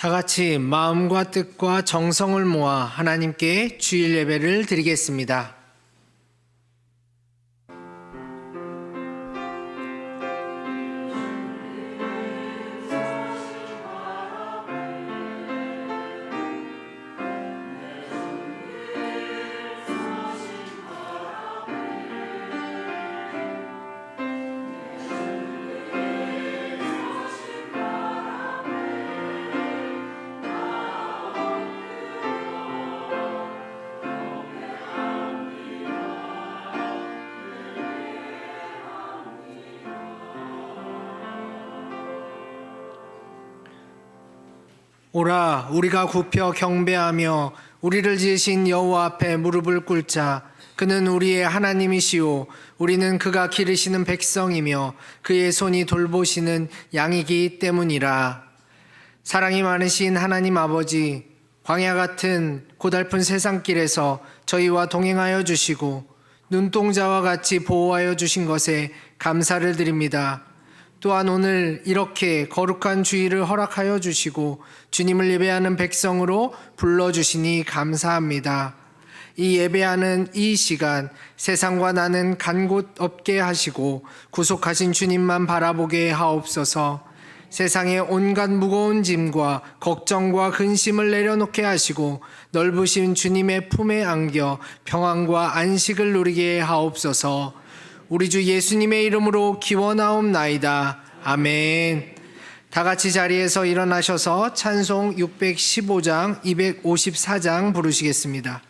다 같이 마음과 뜻과 정성을 모아 하나님께 주일 예배를 드리겠습니다. 오라 우리가 굽혀 경배하며 우리를 지으신 여호와 앞에 무릎을 꿇자. 그는 우리의 하나님이시오 우리는 그가 기르시는 백성이며 그의 손이 돌보시는 양이기 때문이라. 사랑이 많으신 하나님 아버지, 광야 같은 고달픈 세상길에서 저희와 동행하여 주시고 눈동자와 같이 보호하여 주신 것에 감사를 드립니다. 또한 오늘 이렇게 거룩한 주일을 허락하여 주시고 주님을 예배하는 백성으로 불러주시니 감사합니다. 이 예배하는 이 시간 세상과 나는 간 곳 없게 하시고 구속하신 주님만 바라보게 하옵소서. 세상의 온갖 무거운 짐과 걱정과 근심을 내려놓게 하시고 넓으신 주님의 품에 안겨 평안과 안식을 누리게 하옵소서. 우리 주 예수님의 이름으로 기원하옵나이다. 아멘. 다 같이 자리에서 일어나셔서 찬송 615장, 254장 부르시겠습니다.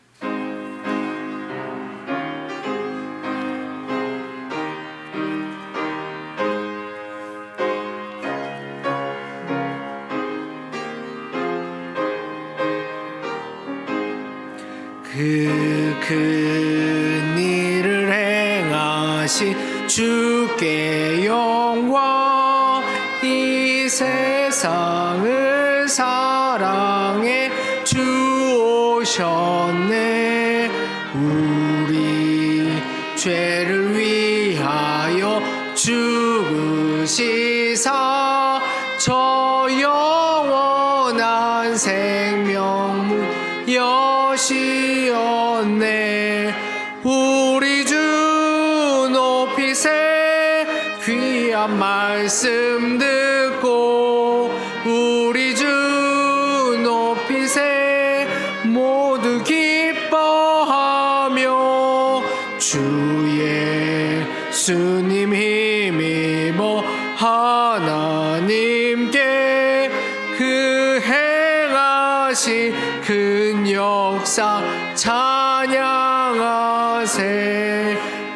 큰 일을 행하시 주께 영광. 이 세상을 사랑해 주 오셨네. 우리 죄를 위하여 죽으시사 저 영원한 생명문 여시었네. 우리 주 높이세 귀한 말씀 듣고 우리 주 높이세 모두 기뻐하며 주 예수님 힘입어 하나님께 그 행하신 큰 역사 찬양하세.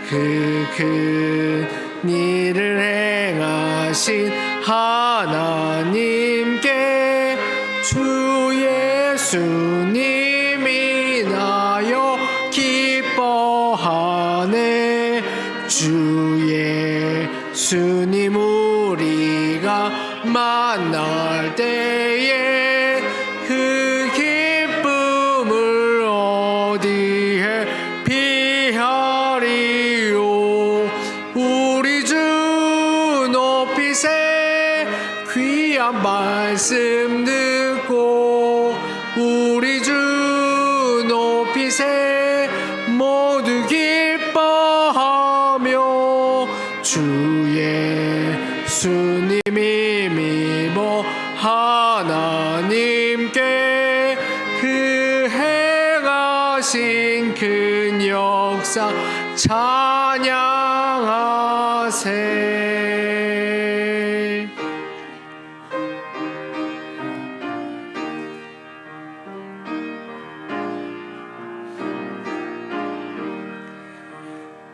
그 큰 일을 행하신 하나님께 주 예수님이 나여 기뻐하네. 주 예수님 우리가 만날 때에 그 기쁨을 어디에 비하리요. 우리 주 높이세 귀한 말씀 듣고 우리 주 높이세 모두 기뻐하며 주 예수님이 믿어 하나님께 그 행하신 큰 역사 찬양하세.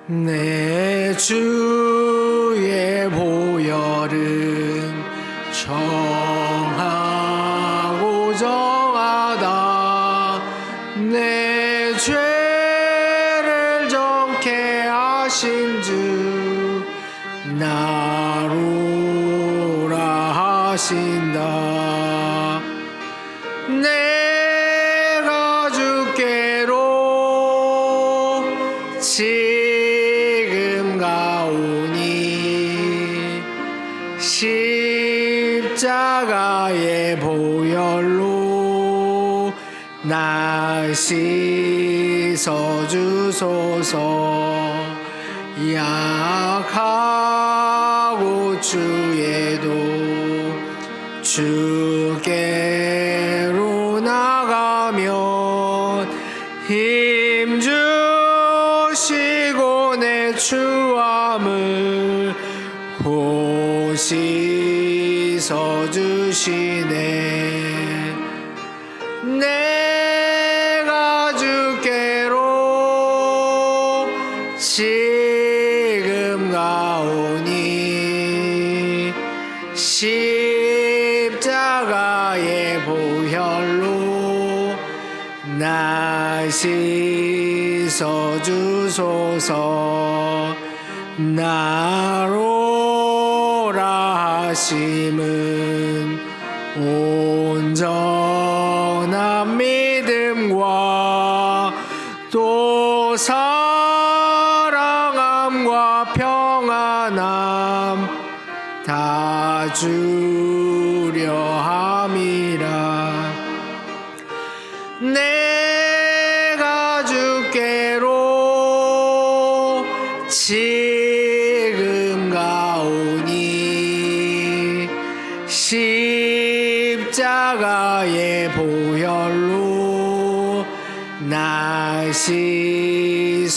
내 주의 보혈은 정하고 정하다. 내 죄를 정케 하신 주 나로라 하신다. 내가 주께로 지금 가오니 십자가 십자가의 보혈로 날 씻어주소서. 약하고 주에도 주께로 나가면 힘주시고 내 추함을 씻어주시네. 내가 주께로 지금 가오니 십자가의 보혈로 날 씻어주소서. 나로라 하심은 온전한 믿음과 또 사랑함과 평안함 다 주려 함이라. 내가 주께로 지금 가오니 십자가의 보혈로 날 씻어주소서.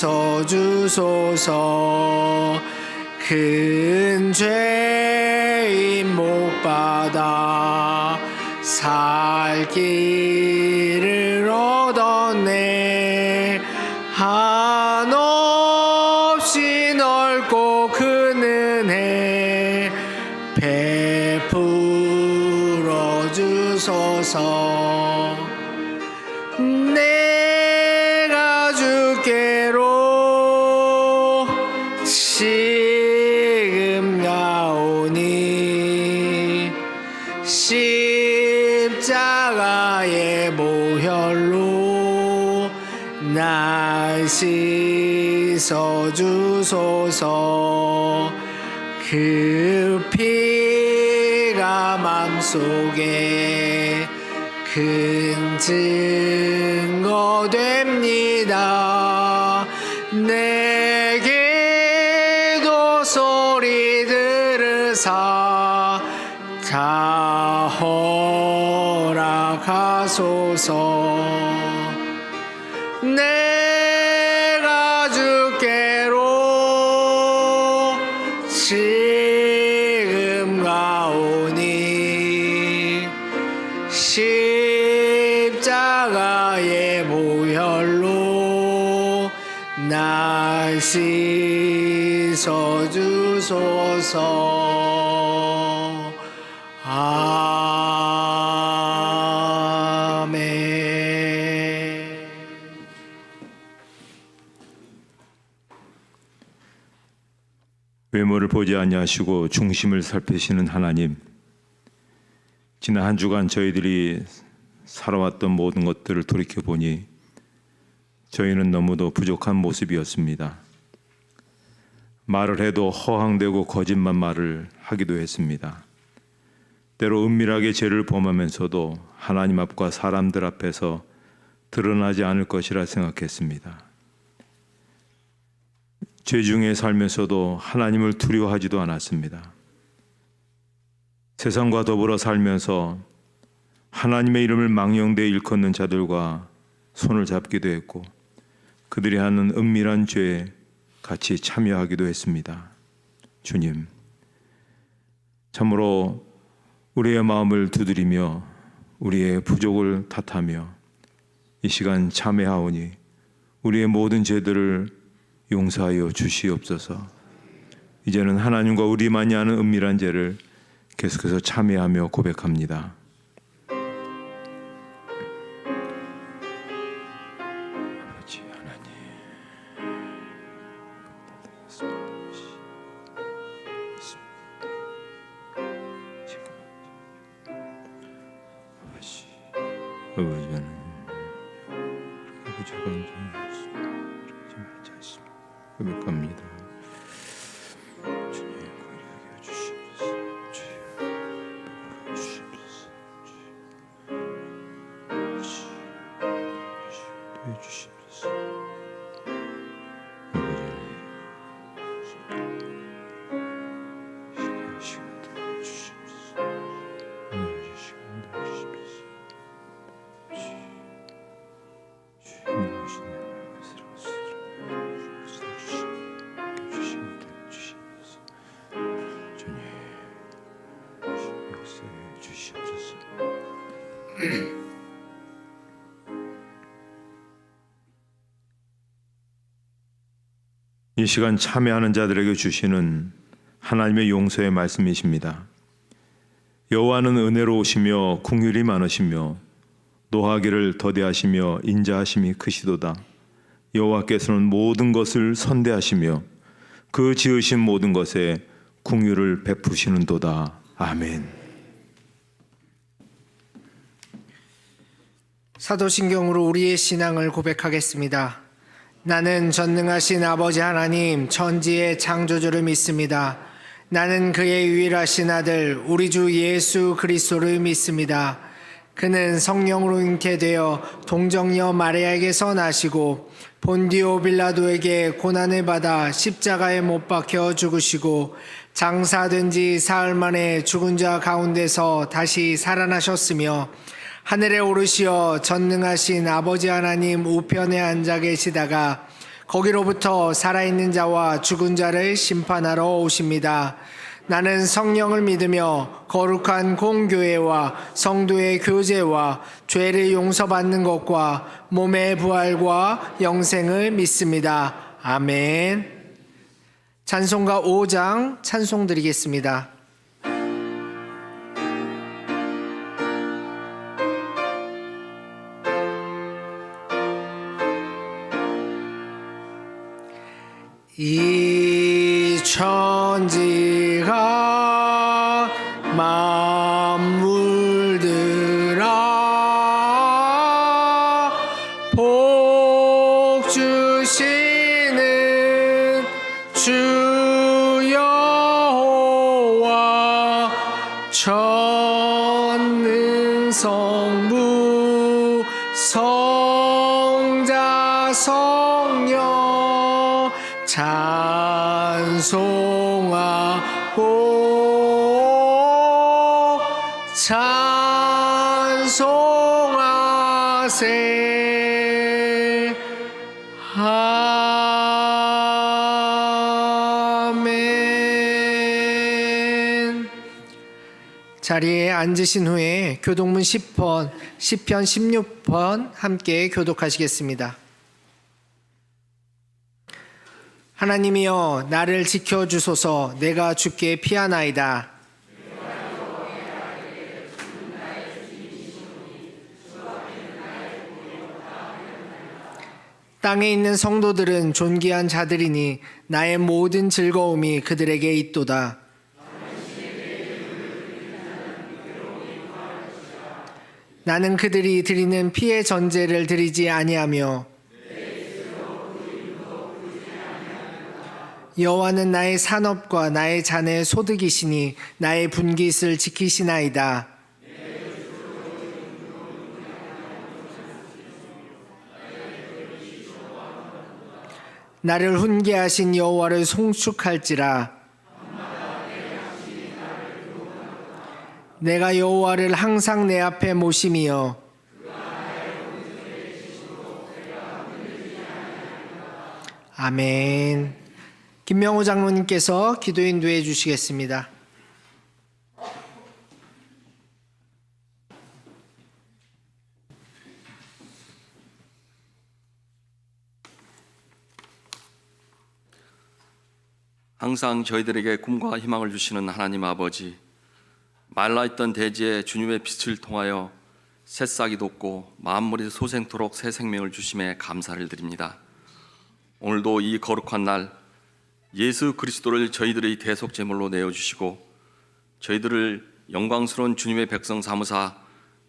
큰 죄인 목받아 살 길을 얻었네. 한없이 넓고 큰 은혜 베풀어 주소서. 내가 주께로 지금 나오니 십자가의 보혈로 날 씻어주소서. 그 피가 맘속에 큰 증거 됩니다. 내게도 소리 들으사 다 허락하소서. 내가 주께로 지금 가오니 십자가의 보혈로 날 씻어주소서. 아멘. 외모를 보지 아니하시고 중심을 살피시는 하나님, 지난 한 주간 저희들이 살아왔던 모든 것들을 돌이켜보니 저희는 너무도 부족한 모습이었습니다. 말을 해도 허황되고 거짓말 말을 하기도 했습니다. 때로 은밀하게 죄를 범하면서도 하나님 앞과 사람들 앞에서 드러나지 않을 것이라 생각했습니다. 죄 중에 살면서도 하나님을 두려워하지도 않았습니다. 세상과 더불어 살면서 하나님의 이름을 망령되이 일컫는 자들과 손을 잡기도 했고 그들이 하는 은밀한 죄에 같이 참여하기도 했습니다. 주님, 참으로 우리의 마음을 두드리며 우리의 부족을 탓하며 이 시간 참회하오니 우리의 모든 죄들을 용서하여 주시옵소서. 이제는 하나님과 우리만이 아는 은밀한 죄를 계속해서 참회하며 고백합니다. 아버지 하나님, 아버지 하나님, 부족한 점 그러지 말자 했습니다. 고백합니다. 주님, 고백하여 주시옵소서. 주여, 이 시간 참여하는 자들에게 주시는 하나님의 용서의 말씀이십니다. 여호와는 은혜로우시며 긍휼이 많으시며 노하기를 더디하시며 인자하심이 크시도다. 여호와께서는 모든 것을 선대하시며 그 지으신 모든 것에 긍휼을 베푸시는도다. 아멘. 사도신경으로 우리의 신앙을 고백하겠습니다. 나는 전능하신 아버지 하나님 천지의 창조주를 믿습니다. 나는 그의 유일하신 아들 우리 주 예수 그리스도를 믿습니다. 그는 성령으로 잉태되어 동정녀 마리아에게서 나시고 본디오 빌라도에게 고난을 받아 십자가에 못 박혀 죽으시고 장사된 지 사흘 만에 죽은 자 가운데서 다시 살아나셨으며 하늘에 오르시어 전능하신 아버지 하나님 우편에 앉아 계시다가 거기로부터 살아있는 자와 죽은 자를 심판하러 오십니다. 나는 성령을 믿으며 거룩한 공교회와 성도의 교제와 죄를 용서받는 것과 몸의 부활과 영생을 믿습니다. 아멘. 찬송가 5장 찬송 드리겠습니다. 이 천지가 만물들아 복 주시는 주 여호와 전능성부 성자 성령 찬송하고 찬송하세. 아멘. 자리에 앉으신 후에 교독문 10편, 시편 16편 함께 교독하시겠습니다. 하나님이여 나를 지켜주소서. 내가 주께 피하나이다. 땅에 있는 성도들은 존귀한 자들이니 나의 모든 즐거움이 그들에게 있도다. 나는 그들이 드리는 피의 전제를 드리지 아니하며 여호와는 나의 산업과 나의 잔의 소득이시니 나의 분깃을 지키시나이다. 나를 훈계하신 여호와를 송축할지라. 내가 여호와를 항상 내 앞에 모심이여 아멘. 김명호 장로님께서 기도 인도해 주시겠습니다. 항상 저희들에게 꿈과 희망을 주시는 하나님 아버지, 말라있던 대지에 주님의 빛을 통하여 새싹이 돋고 만물이 소생토록 새 생명을 주심에 감사를 드립니다. 오늘도 이 거룩한 날 예수 그리스도를 저희들의 대속 제물로 내어주시고 저희들을 영광스러운 주님의 백성 삼으사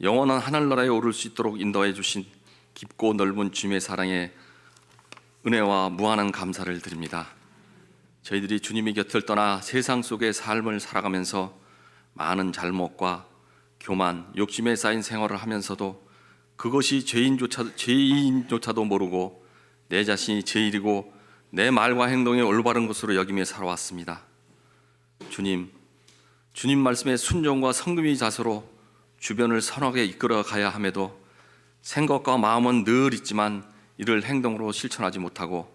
영원한 하늘나라에 오를 수 있도록 인도해 주신 깊고 넓은 주님의 사랑에 은혜와 무한한 감사를 드립니다. 저희들이 주님의 곁을 떠나 세상 속의 삶을 살아가면서 많은 잘못과 교만, 욕심에 쌓인 생활을 하면서도 그것이 죄인조차도 모르고 내 자신이 죄인이고 내 말과 행동이 올바른 것으로 여기며 살아왔습니다. 주님 말씀의 순종과 성금의 자세로 주변을 선하게 이끌어 가야 함에도 생각과 마음은 늘 있지만 이를 행동으로 실천하지 못하고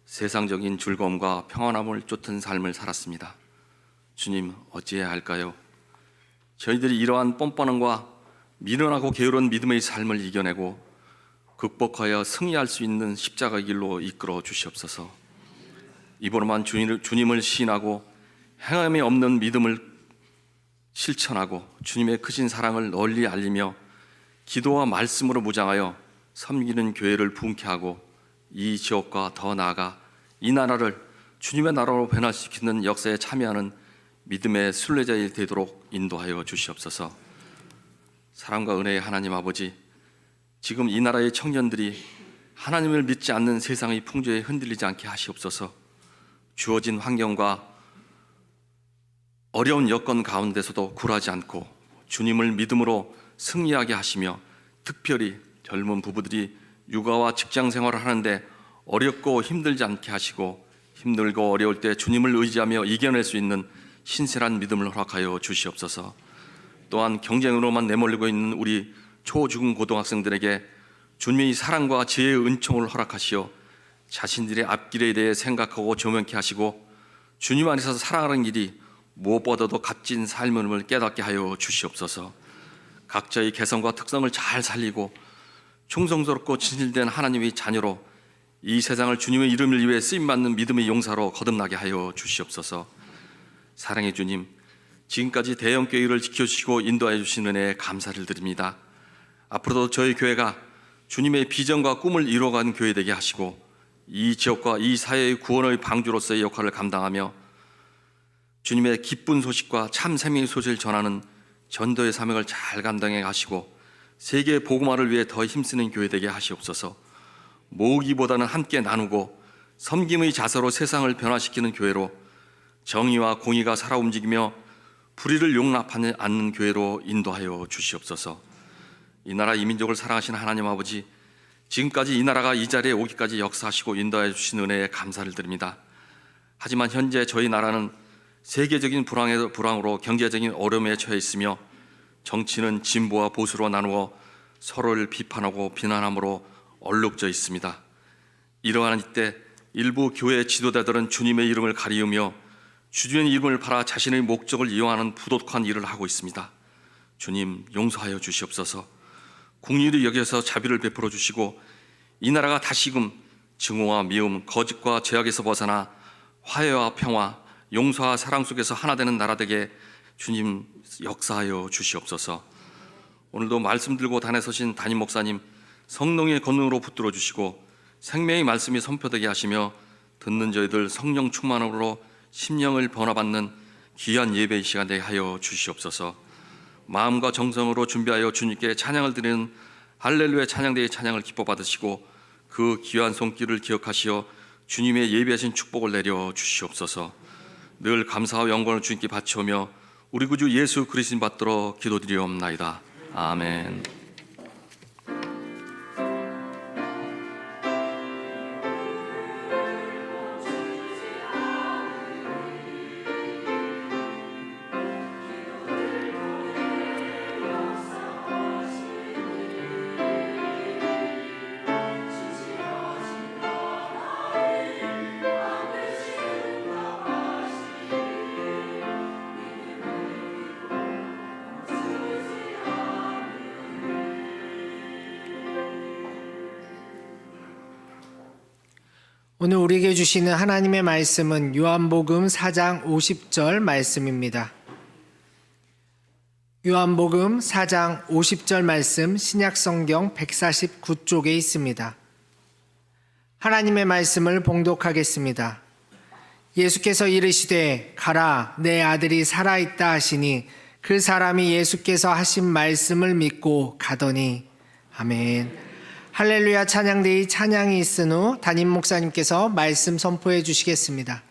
세상적인 즐거움과 평안함을 쫓은 삶을 살았습니다. 주님, 어찌해야 할까요? 저희들이 이러한 뻔뻔함과 미련하고 게으른 믿음의 삶을 이겨내고 극복하여 승리할 수 있는 십자가의 길로 이끌어 주시옵소서. 입으로만 주님을 시인하고 행함이 없는 믿음을 실천하고 주님의 크신 사랑을 널리 알리며 기도와 말씀으로 무장하여 섬기는 교회를 부흥케 하고 이 지역과 더 나아가 이 나라를 주님의 나라로 변화시키는 역사에 참여하는 믿음의 순례자이 되도록 인도하여 주시옵소서. 사랑과 은혜의 하나님 아버지, 지금 이 나라의 청년들이 하나님을 믿지 않는 세상의 풍조에 흔들리지 않게 하시옵소서. 주어진 환경과 어려운 여건 가운데서도 굴하지 않고 주님을 믿음으로 승리하게 하시며, 특별히 젊은 부부들이 육아와 직장 생활을 하는데 어렵고 힘들지 않게 하시고 힘들고 어려울 때 주님을 의지하며 이겨낼 수 있는 신실한 믿음을 허락하여 주시옵소서. 또한 경쟁으로만 내몰리고 있는 우리 초, 중, 고등학생들에게 주님의 사랑과 지혜의 은총을 허락하시어 자신들의 앞길에 대해 생각하고 조명케 하시고 주님 안에서 살아가는 길이 무엇보다도 값진 삶임을 깨닫게 하여 주시옵소서. 각자의 개성과 특성을 잘 살리고 충성스럽고 진실된 하나님의 자녀로 이 세상을 주님의 이름을 위해 쓰임받는 믿음의 용사로 거듭나게 하여 주시옵소서. 사랑의 주님, 지금까지 대형교회를 지켜주시고 인도하여 주신 은혜에 감사를 드립니다. 앞으로도 저희 교회가 주님의 비전과 꿈을 이루어가는 교회 되게 하시고 이 지역과 이 사회의 구원의 방주로서의 역할을 감당하며 주님의 기쁜 소식과 참 생명의 소식을 전하는 전도의 사명을 잘 감당해 가시고 세계 복음화를 위해 더 힘쓰는 교회 되게 하시옵소서. 모으기보다는 함께 나누고 섬김의 자세로 세상을 변화시키는 교회로, 정의와 공의가 살아 움직이며 불의를 용납하지 않는 교회로 인도하여 주시옵소서. 이 나라 이 민족을 사랑하시는 하나님 아버지, 지금까지 이 나라가 이 자리에 오기까지 역사하시고 인도하여 주신 은혜에 감사를 드립니다. 하지만 현재 저희 나라는 세계적인 불황으로 경제적인 어려움에 처해 있으며 정치는 진보와 보수로 나누어 서로를 비판하고 비난함으로 얼룩져 있습니다. 이러한 이때 일부 교회 지도자들은 주님의 이름을 가리우며 주님의 이름을 팔아 자신의 목적을 이용하는 부도덕한 일을 하고 있습니다. 주님, 용서하여 주시옵소서. 국리를 여겨서 자비를 베풀어 주시고 이 나라가 다시금 증오와 미움, 거짓과 죄악에서 벗어나 화해와 평화, 용서와 사랑 속에서 하나 되는 나라 되게 주님 역사하여 주시옵소서. 오늘도 말씀 들고 단에 서신 담임 목사님 성령의 권능으로 붙들어 주시고 생명의 말씀이 선포되게 하시며 듣는 저희들 성령 충만으로 심령을 변화받는 귀한 예배의 시간 되게 하여 주시옵소서. 마음과 정성으로 준비하여 주님께 찬양을 드리는 할렐루야 찬양대의 찬양을 기뻐 받으시고 그 귀한 손길을 기억하시어 주님의 예비하신 축복을 내려 주시옵소서. 늘 감사와 영광을 주님께 바치오며 우리 구주 예수 그리스도 받들어 기도드리옵나이다. 아멘. 오늘 우리에게 주시는 하나님의 말씀은 요한복음 4장 50절 말씀입니다. 요한복음 4장 50절 말씀 신약성경 149쪽에 있습니다. 하나님의 말씀을 봉독하겠습니다. 예수께서 이르시되 가라 내 아들이 살아있다 하시니 그 사람이 예수께서 하신 말씀을 믿고 가더니. 아멘. 할렐루야 찬양대의 찬양이 있은 후 담임 목사님께서 말씀 선포해 주시겠습니다.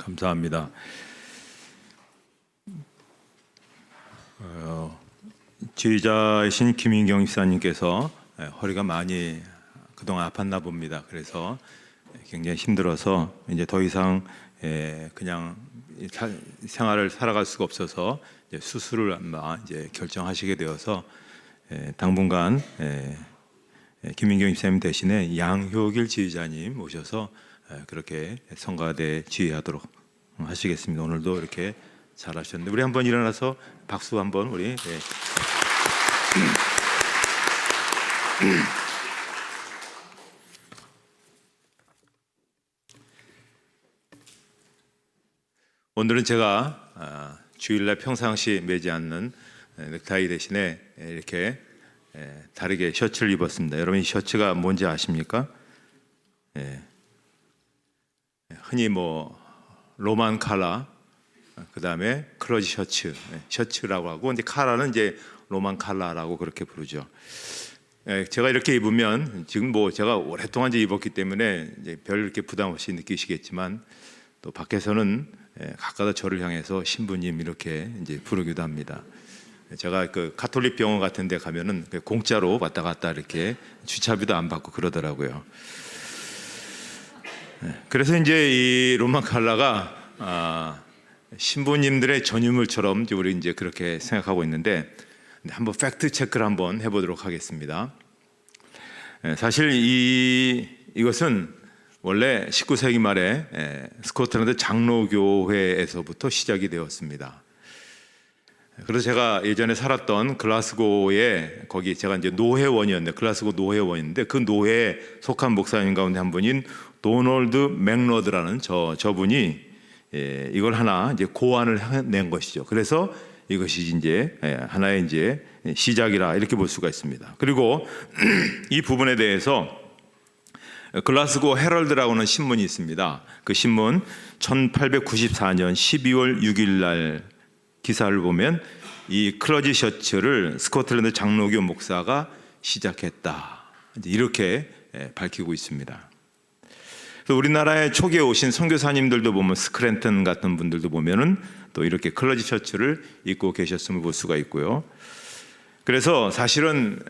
감사합니다. 지휘자이신 김인경 입사님께서 허리가 많이 그동안 아팠나 봅니다. 그래서 굉장히 힘들어서 이제 더 이상 그냥 생활을 살아갈 수가 없어서 이제 수술을 아마 이제 결정하시게 되어서 당분간 김인경 입사님 대신에 양효길 지휘자님 모셔서 그렇게 성가대 지휘하도록 하시겠습니다. 오늘도 이렇게 잘하셨는데 우리 한번 일어나서 박수 한번 우리. 오늘은 제가 주일날 평상시 매지 않는 넥타이 대신에 이렇게 다르게 셔츠를 입었습니다. 여러분 이 셔츠가 뭔지 아십니까? 흔히 뭐 로만 칼라, 그 다음에 클러지 셔츠라고 하고, 이제 카라는 이제 로만 칼라라고 그렇게 부르죠. 제가 이렇게 입으면 지금 뭐 제가 오랫동안 이제 입었기 때문에 이제 별 이렇게 부담 없이 느끼시겠지만 또 밖에서는 가까다 저를 향해서 신부님 이렇게 이제 부르기도 합니다. 제가 그 가톨릭 병원 같은 데 가면은 공짜로 왔다 갔다 이렇게 주차비도 안 받고 그러더라고요. 그래서 이제 이 로만 칼라가 신부님들의 전유물처럼 우리 이제 그렇게 생각하고 있는데 한번 팩트 체크를 한번 해보도록 하겠습니다. 사실 이것은 원래 19세기 말에 스코틀랜드 장로교회에서부터 시작이 되었습니다. 그래서 제가 예전에 살았던 글라스고에 거기 제가 이제 노회원이었는데 글라스고 노회원인데 그 노회에 속한 목사님 가운데 한 분인 도널드 맥러드라는 저분이 이걸 하나 이제 고안을 해낸 것이죠. 그래서 이것이 이제 하나의 이제 시작이라 이렇게 볼 수가 있습니다. 그리고 이 부분에 대해서 글라스고 헤럴드라고는 하는 신문이 있습니다. 그 신문 1894년 12월 6일 날 기사를 보면 이 클러지 셔츠를 스코틀랜드 장로교 목사가 시작했다, 이렇게 밝히고 있습니다. 우리나라에 초기에 오신 선교사님들도 보면 스크랜턴 같은 분들도 보면은 또 이렇게 클러지 셔츠를 입고 계셨음을 볼 수가 있고요. 그래서 사실은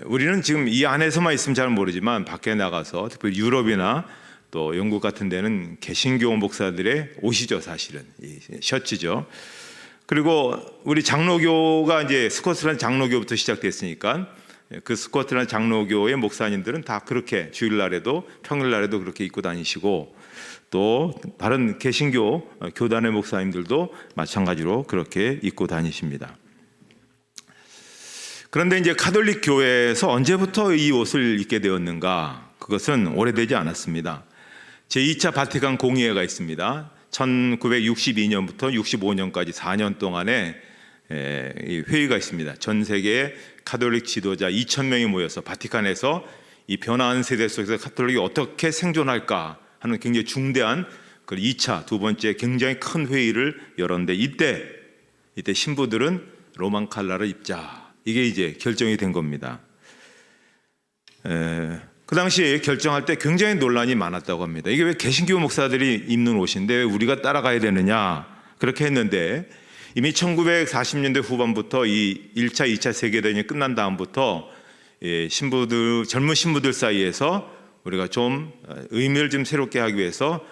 우리는 지금 이 안에서만 있으면 잘 모르지만 밖에 나가서 특히 유럽이나 또 영국 같은 데는 개신교 목사들의 옷이죠, 사실은 이 셔츠죠. 그리고 우리 장로교가 이제 스코틀랜드 장로교부터 시작됐으니까 그 스코틀랜드 장로교의 목사님들은 다 그렇게 주일날에도 평일날에도 그렇게 입고 다니시고 또 다른 개신교 교단의 목사님들도 마찬가지로 그렇게 입고 다니십니다. 그런데 이제 가톨릭 교회에서 언제부터 이 옷을 입게 되었는가? 그것은 오래되지 않았습니다. 제2차 바티칸 공의회가 있습니다. 1962년부터 65년까지 4년 동안에 회의가 있습니다. 전 세계의 가톨릭 지도자 2,000명이 모여서 바티칸에서 이 변화하는 세대 속에서 가톨릭이 어떻게 생존할까 하는 굉장히 중대한 그 2차 두 번째 굉장히 큰 회의를 열었는데 이때 신부들은 로만 칼라를 입자, 이게 이제 결정이 된 겁니다. 그 당시에 결정할 때 굉장히 논란이 많았다고 합니다. 이게 왜 개신교 목사들이 입는 옷인데 왜 우리가 따라가야 되느냐, 그렇게 했는데 이미 1940년대 후반부터 이 1차, 2차 세계대전이 끝난 다음부터 신부들, 젊은 신부들 사이에서 우리가 좀 의미를 좀 새롭게 하기 위해서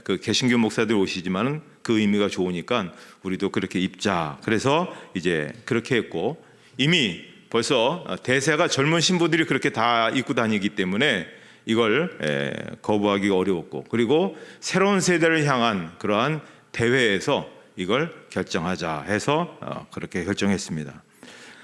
그 개신교 목사들 옷이지만은 그 의미가 좋으니까 우리도 그렇게 입자. 그래서 이제 그렇게 했고, 이미 벌써 대세가 젊은 신부들이 그렇게 다 입고 다니기 때문에 이걸 거부하기가 어려웠고, 그리고 새로운 세대를 향한 그러한 대회에서 이걸 결정하자 해서 그렇게 결정했습니다.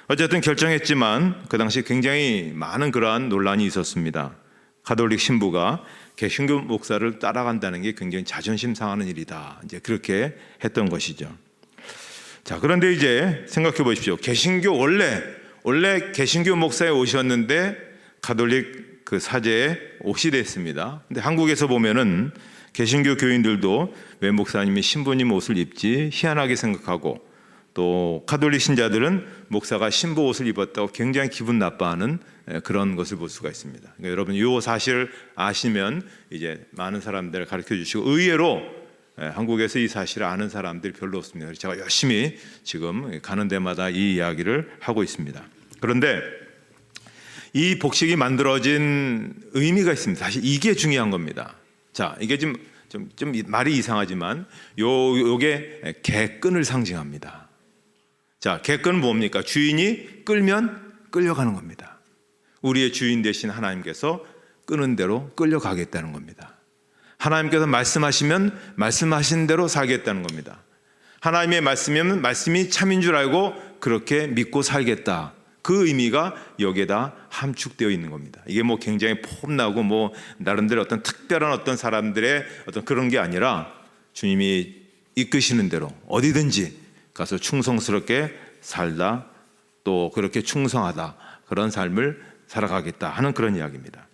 어쨌든 결정했지만 그 당시 굉장히 많은 그러한 논란이 있었습니다. 가톨릭 신부가 개신교 목사를 따라간다는 게 굉장히 자존심 상하는 일이다, 이제 그렇게 했던 것이죠. 자, 그런데 이제 생각해 보십시오. 개신교 원래 개신교 목사의 옷이었는데 가톨릭 그 사제의 옷이 됐습니다. 근데 한국에서 보면은 개신교 교인들도 왜 목사님이 신부님 옷을 입지 희한하게 생각하고, 또 가톨릭 신자들은 목사가 신부 옷을 입었다고 굉장히 기분 나빠하는 그런 것을 볼 수가 있습니다. 그러니까 여러분 이 사실을 아시면 이제 많은 사람들을 가르쳐 주시고, 의외로 한국에서 이 사실을 아는 사람들이 별로 없습니다. 그래서 제가 열심히 지금 가는 데마다 이 이야기를 하고 있습니다. 그런데 이 복식이 만들어진 의미가 있습니다. 사실 이게 중요한 겁니다. 자, 이게 좀 말이 이상하지만 요게 개끈을 상징합니다. 자, 개끈은 뭡니까? 주인이 끌면 끌려가는 겁니다. 우리의 주인 되신 하나님께서 끄는 대로 끌려가겠다는 겁니다. 하나님께서 말씀하시면 말씀하신 대로 살겠다는 겁니다. 하나님의 말씀이면 말씀이 참인 줄 알고 그렇게 믿고 살겠다. 그 의미가 여기에다 함축되어 있는 겁니다. 이게 뭐 굉장히 폼나고 뭐 나름대로 어떤 특별한 어떤 사람들의 어떤 그런 게 아니라 주님이 이끄시는 대로 어디든지 가서 충성스럽게 살다, 또 그렇게 충성하다, 그런 삶을 살아가겠다 하는 그런 이야기입니다.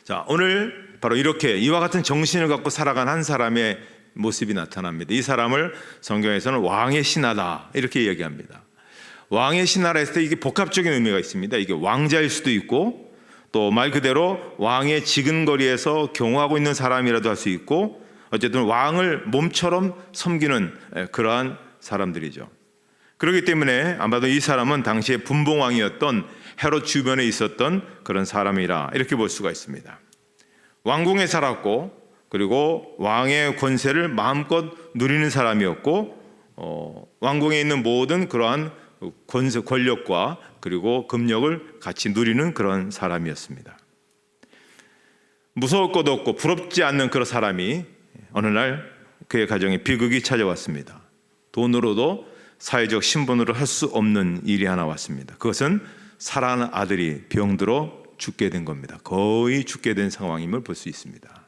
자, 오늘 바로 이렇게 이와 같은 정신을 갖고 살아간 한 사람의 모습이 나타납니다. 이 사람을 성경에서는 왕의 신하다 이렇게 얘기합니다. 왕의 신하라 했을 때 이게 복합적인 의미가 있습니다. 이게 왕자일 수도 있고, 또 말 그대로 왕의 지근거리에서 경호하고 있는 사람이라도 할 수 있고, 어쨌든 왕을 몸처럼 섬기는 그러한 사람들이죠. 그렇기 때문에 아마도 이 사람은 당시에 분봉왕이었던 헤롯 주변에 있었던 그런 사람이라 이렇게 볼 수가 있습니다. 왕궁에 살았고, 그리고 왕의 권세를 마음껏 누리는 사람이었고, 왕궁에 있는 모든 그러한 권력과 그리고 금력을 같이 누리는 그런 사람이었습니다. 무서울 것도 없고 부럽지 않는 그런 사람이 어느 날 그의 가정에 비극이 찾아왔습니다. 돈으로도 사회적 신분으로 할 수 없는 일이 하나 왔습니다. 그것은 사랑하는 아들이 병들어 죽게 된 겁니다. 거의 죽게 된 상황임을 볼 수 있습니다.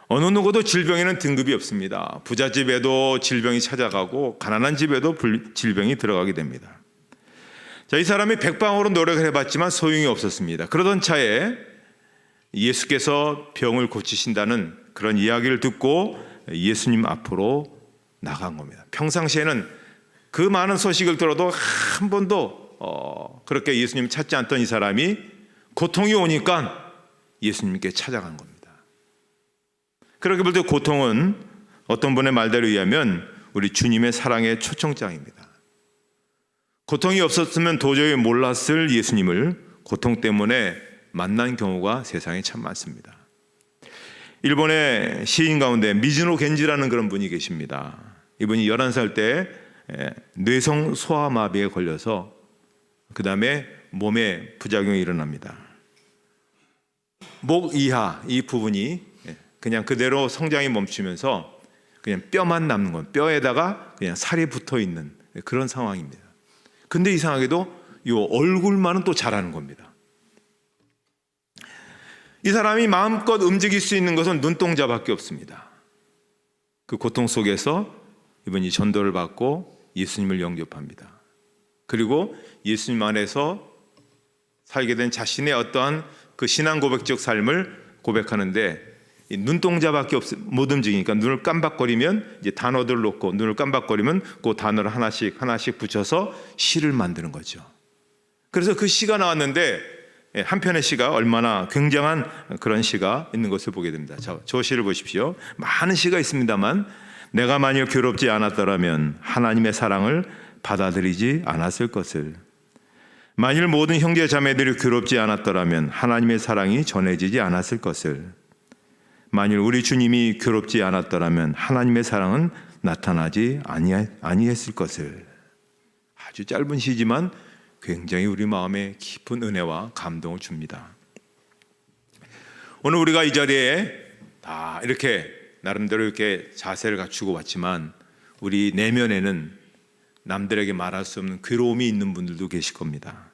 어느 누구도 질병에는 등급이 없습니다. 부자 집에도 질병이 찾아가고 가난한 집에도 질병이 들어가게 됩니다. 자, 이 사람이 백방으로 노력을 해봤지만 소용이 없었습니다. 그러던 차에 예수께서 병을 고치신다는 그런 이야기를 듣고 예수님 앞으로 나간 겁니다. 평상시에는 그 많은 소식을 들어도 한 번도 그렇게 예수님 찾지 않던 이 사람이 고통이 오니까 예수님께 찾아간 겁니다. 그렇게 볼 때 고통은 어떤 분의 말대로 의하면 우리 주님의 사랑의 초청장입니다. 고통이 없었으면 도저히 몰랐을 예수님을 고통 때문에 만난 경우가 세상에 참 많습니다. 일본의 시인 가운데 미즈노 겐지라는 그런 분이 계십니다. 이분이 11살 때 뇌성 소아마비에 걸려서 그 다음에 몸에 부작용이 일어납니다. 목 이하 이 부분이 그냥 그대로 성장이 멈추면서 그냥 뼈만 남는 건, 뼈에다가 그냥 살이 붙어 있는 그런 상황입니다. 근데 이상하게도 이 얼굴만은 또 자라는 겁니다. 이 사람이 마음껏 움직일 수 있는 것은 눈동자밖에 없습니다. 그 고통 속에서 이분이 전도를 받고 예수님을 영접합니다. 그리고 예수님 안에서 살게 된 자신의 어떠한 그 신앙 고백적 삶을 고백하는데 눈동자밖에 못 움직이니까 눈을 깜박거리면 이제 단어들을 놓고 눈을 깜박거리면 그 단어를 하나씩 붙여서 시를 만드는 거죠. 그래서 그 시가 나왔는데 한 편의 시가 얼마나 굉장한 그런 시가 있는 것을 보게 됩니다. 저 시를 보십시오. 많은 시가 있습니다만 내가 만일 괴롭지 않았더라면 하나님의 사랑을 받아들이지 않았을 것을, 만일 모든 형제 자매들이 괴롭지 않았더라면 하나님의 사랑이 전해지지 않았을 것을, 만일 우리 주님이 괴롭지 않았더라면 하나님의 사랑은 나타나지 아니했을 것을. 아주 짧은 시지만 굉장히 우리 마음에 깊은 은혜와 감동을 줍니다. 오늘 우리가 이 자리에 다 이렇게 나름대로 이렇게 자세를 갖추고 왔지만 우리 내면에는 남들에게 말할 수 없는 괴로움이 있는 분들도 계실 겁니다.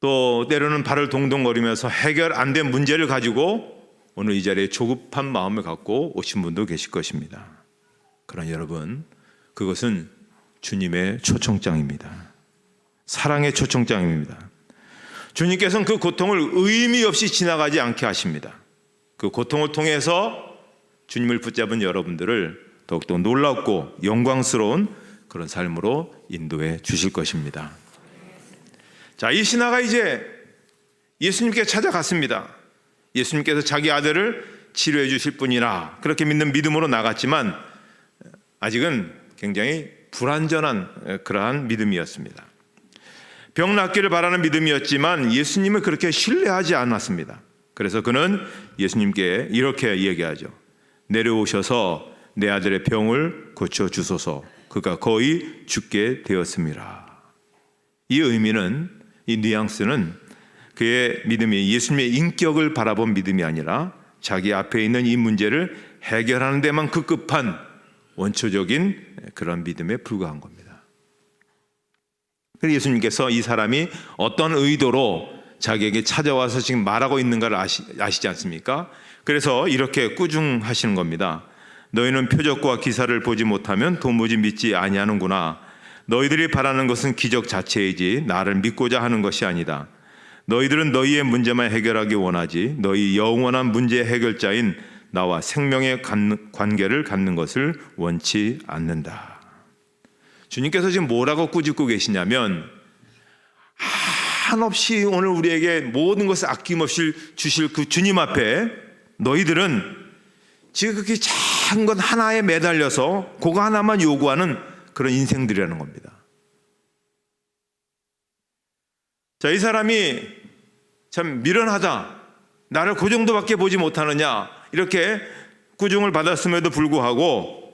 또 때로는 발을 동동거리면서 해결 안 된 문제를 가지고 오늘 이 자리에 조급한 마음을 갖고 오신 분도 계실 것입니다. 그러나 여러분, 그것은 주님의 초청장입니다. 사랑의 초청장입니다. 주님께서는 그 고통을 의미 없이 지나가지 않게 하십니다. 그 고통을 통해서 주님을 붙잡은 여러분들을 더욱더 놀랍고 영광스러운 그런 삶으로 인도해 주실 것입니다. 자, 이 신하가 이제 예수님께 찾아갔습니다. 예수님께서 자기 아들을 치료해 주실 분이라 그렇게 믿는 믿음으로 나갔지만 아직은 굉장히 불완전한 그러한 믿음이었습니다. 병 낫기를 바라는 믿음이었지만 예수님을 그렇게 신뢰하지 않았습니다. 그래서 그는 예수님께 이렇게 얘기하죠. 내려오셔서 내 아들의 병을 고쳐주소서. 그가 거의 죽게 되었습니다. 이 의미는, 이 뉘앙스는 그의 믿음이 예수님의 인격을 바라본 믿음이 아니라 자기 앞에 있는 이 문제를 해결하는 데만 급급한 원초적인 그런 믿음에 불과한 겁니다. 그래서 예수님께서 이 사람이 어떤 의도로 자기에게 찾아와서 지금 말하고 있는가를 아시지 않습니까? 그래서 이렇게 꾸중하시는 겁니다. 너희는 표적과 기사를 보지 못하면 도무지 믿지 아니하는구나. 너희들이 바라는 것은 기적 자체이지 나를 믿고자 하는 것이 아니다. 너희들은 너희의 문제만 해결하기 원하지 너희 영원한 문제 해결자인 나와 생명의 관계를 갖는 것을 원치 않는다. 주님께서 지금 뭐라고 꾸짖고 계시냐면 한없이 오늘 우리에게 모든 것을 아낌없이 주실 그 주님 앞에 너희들은 지금 그렇게 작은 것 하나에 매달려서 그거 하나만 요구하는 그런 인생들이라는 겁니다. 자, 이 사람이 참 미련하다. 나를 그 정도밖에 보지 못하느냐. 이렇게 꾸중을 받았음에도 불구하고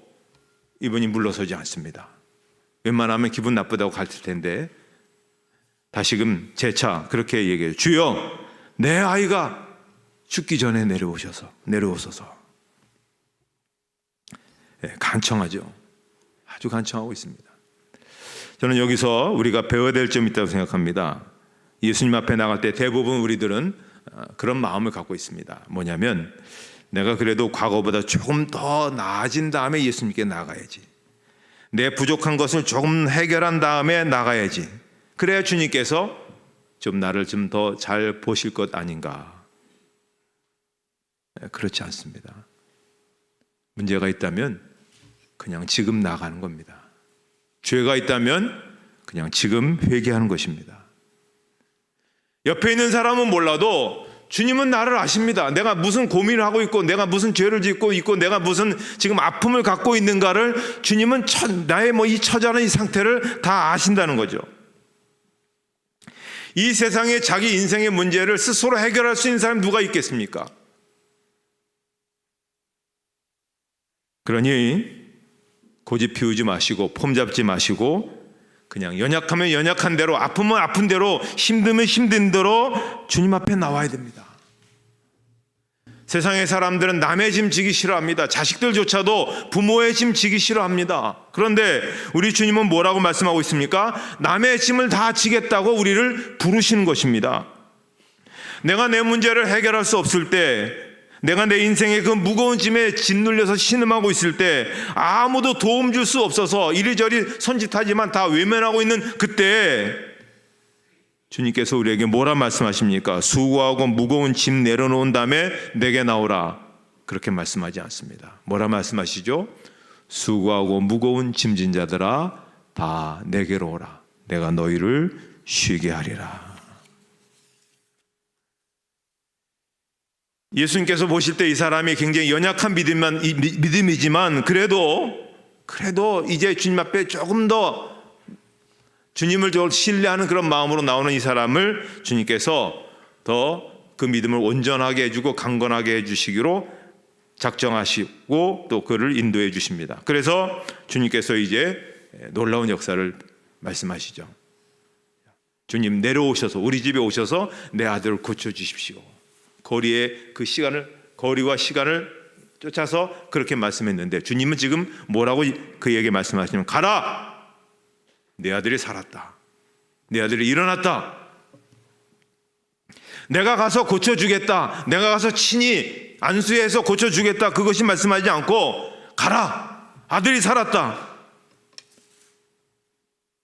이분이 물러서지 않습니다. 웬만하면 기분 나쁘다고 갔을 텐데 다시금 재차 그렇게 얘기해요. 주여, 내 아이가 죽기 전에 내려오소서. 간청하죠. 아주 간청하고 있습니다. 저는 여기서 우리가 배워야 될 점이 있다고 생각합니다. 예수님 앞에 나갈 때 대부분 우리들은 그런 마음을 갖고 있습니다. 뭐냐면 내가 그래도 과거보다 조금 더 나아진 다음에 예수님께 나가야지. 내 부족한 것을 조금 해결한 다음에 나가야지. 그래야 주님께서 좀 나를 좀 더 잘 보실 것 아닌가. 그렇지 않습니다. 문제가 있다면 그냥 지금 나가는 겁니다. 죄가 있다면 그냥 지금 회개하는 것입니다. 옆에 있는 사람은 몰라도 주님은 나를 아십니다. 내가 무슨 고민을 하고 있고 내가 무슨 죄를 짓고 있고 내가 무슨 지금 아픔을 갖고 있는가를 주님은 나의 이 처자는 이 상태를 다 아신다는 거죠. 이 세상에 자기 인생의 문제를 스스로 해결할 수 있는 사람이 누가 있겠습니까? 그러니 고집 피우지 마시고 폼 잡지 마시고 그냥 연약하면 연약한 대로, 아프면 아픈 대로, 힘들면 힘든 대로 주님 앞에 나와야 됩니다. 세상의 사람들은 남의 짐 지기 싫어합니다. 자식들조차도 부모의 짐 지기 싫어합니다. 그런데 우리 주님은 뭐라고 말씀하고 있습니까? 남의 짐을 다 지겠다고 우리를 부르시는 것입니다. 내가 내 문제를 해결할 수 없을 때, 내가 내 인생의 그 무거운 짐에 짓눌려서 신음하고 있을 때 아무도 도움 줄 수 없어서 이리저리 손짓하지만 다 외면하고 있는 그때 주님께서 우리에게 뭐라 말씀하십니까? 수고하고 무거운 짐 내려놓은 다음에 내게 나오라. 그렇게 말씀하지 않습니다. 뭐라 말씀하시죠? 수고하고 무거운 짐진 자들아 다 내게로 오라. 내가 너희를 쉬게 하리라. 예수님께서 보실 때 이 사람이 굉장히 연약한 믿음이지만 그래도 이제 주님 앞에 조금 더 주님을 더 신뢰하는 그런 마음으로 나오는 이 사람을 주님께서 더 그 믿음을 온전하게 해주고 강건하게 해주시기로 작정하시고 또 그를 인도해 주십니다. 그래서 주님께서 이제 놀라운 역사를 말씀하시죠. 주님 내려오셔서 우리 집에 오셔서 내 아들을 고쳐주십시오. 거리와 시간을 쫓아서 그렇게 말씀했는데 주님은 지금 뭐라고 그에게 말씀하시냐면 가라! 내 아들이 살았다. 내 아들이 일어났다. 내가 가서 고쳐주겠다. 내가 가서 친히 안수해서 고쳐주겠다. 그것이 말씀하지 않고 가라! 아들이 살았다.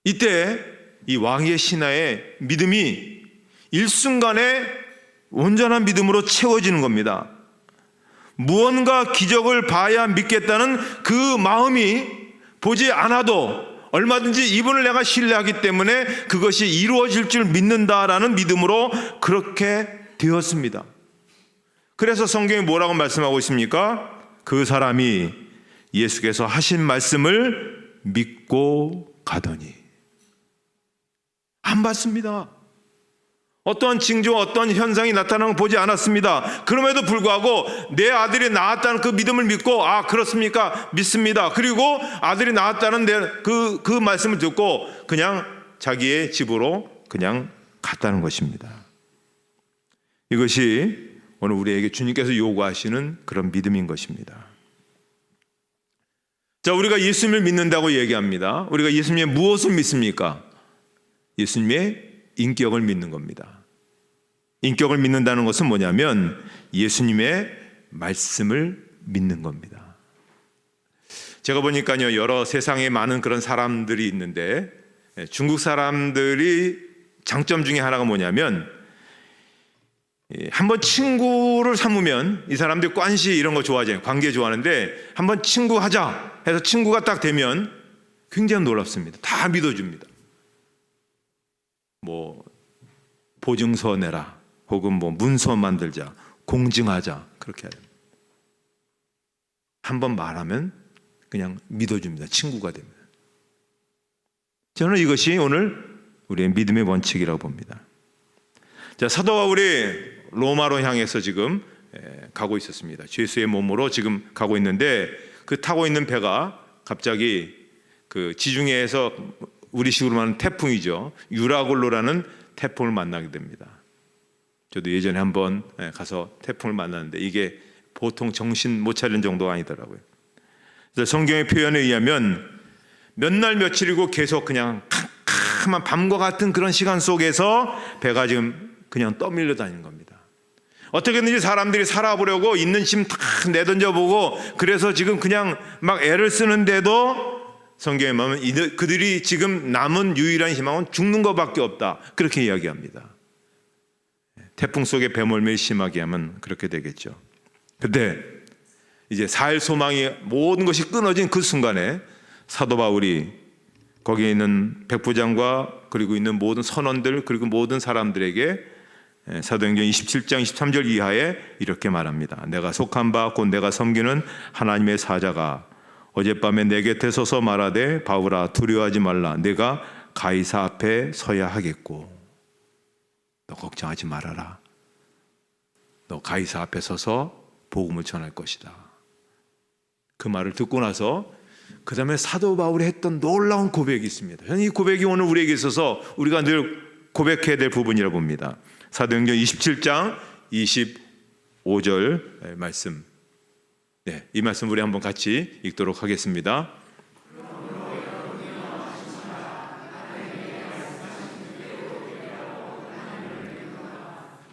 이때 이 왕의 신하의 믿음이 일순간에 온전한 믿음으로 채워지는 겁니다. 무언가 기적을 봐야 믿겠다는 그 마음이 보지 않아도 얼마든지 이분을 내가 신뢰하기 때문에 그것이 이루어질 줄 믿는다라는 믿음으로 그렇게 되었습니다. 그래서 성경이 뭐라고 말씀하고 있습니까? 그 사람이 예수께서 하신 말씀을 믿고 가더니. 안 받습니다. 어떠한 징조와 어떠한 현상이 나타나는 걸 보지 않았습니다. 그럼에도 불구하고 내 아들이 낳았다는 그 믿음을 믿고, 아 그렇습니까? 믿습니다. 그리고 아들이 낳았다는 그 말씀을 듣고 그냥 자기의 집으로 그냥 갔다는 것입니다. 이것이 오늘 우리에게 주님께서 요구하시는 그런 믿음인 것입니다. 자, 우리가 예수님을 믿는다고 얘기합니다. 우리가 예수님의 무엇을 믿습니까? 예수님의 인격을 믿는 겁니다. 인격을 믿는다는 것은 뭐냐면 예수님의 말씀을 믿는 겁니다. 제가 보니까요, 여러 세상에 많은 그런 사람들이 있는데 중국 사람들이 장점 중에 하나가 뭐냐면 한번 친구를 삼으면 이 사람들이 관시 이런 거 좋아하잖아요. 관계 좋아하는데 한번 친구 하자 해서 친구가 딱 되면 굉장히 놀랍습니다. 다 믿어줍니다. 뭐 보증서 내라, 혹은 뭐 문서 만들자, 공증하자, 그렇게 해야 됩니다. 한번 말하면 그냥 믿어줍니다. 친구가 됩니다. 저는 이것이 오늘 우리의 믿음의 원칙이라고 봅니다. 자, 사도 바울이 로마로 향해서 지금 가고 있었습니다. 죄수의 몸으로 지금 가고 있는데 그 타고 있는 배가 갑자기 그 지중해에서 우리식으로 말하는 태풍이죠. 유라굴로라는 태풍을 만나게 됩니다. 저도 예전에 한번 가서 태풍을 만났는데 이게 보통 정신 못 차리는 정도가 아니더라고요. 그래서 성경의 표현에 의하면 몇 날 며칠이고 계속 그냥 캄캄한 밤과 같은 그런 시간 속에서 배가 지금 그냥 떠밀려 다니는 겁니다. 어떻게든지 사람들이 살아보려고 있는 짐 다 내던져보고 그래서 지금 그냥 막 애를 쓰는데도 성경에 보면 그들이 지금 남은 유일한 희망은 죽는 것밖에 없다, 그렇게 이야기합니다. 태풍 속에 배멀미 심하게 하면 그렇게 되겠죠. 그때 이제 살 소망이 모든 것이 끊어진 그 순간에 사도 바울이 거기에 있는 백부장과 그리고 있는 모든 선원들 그리고 모든 사람들에게 사도행전 27장 23절 이하에 이렇게 말합니다. 내가 속한 바 곧 내가 섬기는 하나님의 사자가 어젯밤에 내 곁에 서서 말하되 바울아 두려워하지 말라. 내가 가이사 앞에 서야 하겠고 너 걱정하지 말아라. 너 가이사 앞에 서서 복음을 전할 것이다. 그 말을 듣고 나서 그 다음에 사도 바울이 했던 놀라운 고백이 있습니다. 저는 이 고백이 오늘 우리에게 있어서 우리가 늘 고백해야 될 부분이라고 봅니다. 사도행전 27장 25절 말씀. 네, 이 말씀 우리 한번 같이 읽도록 하겠습니다.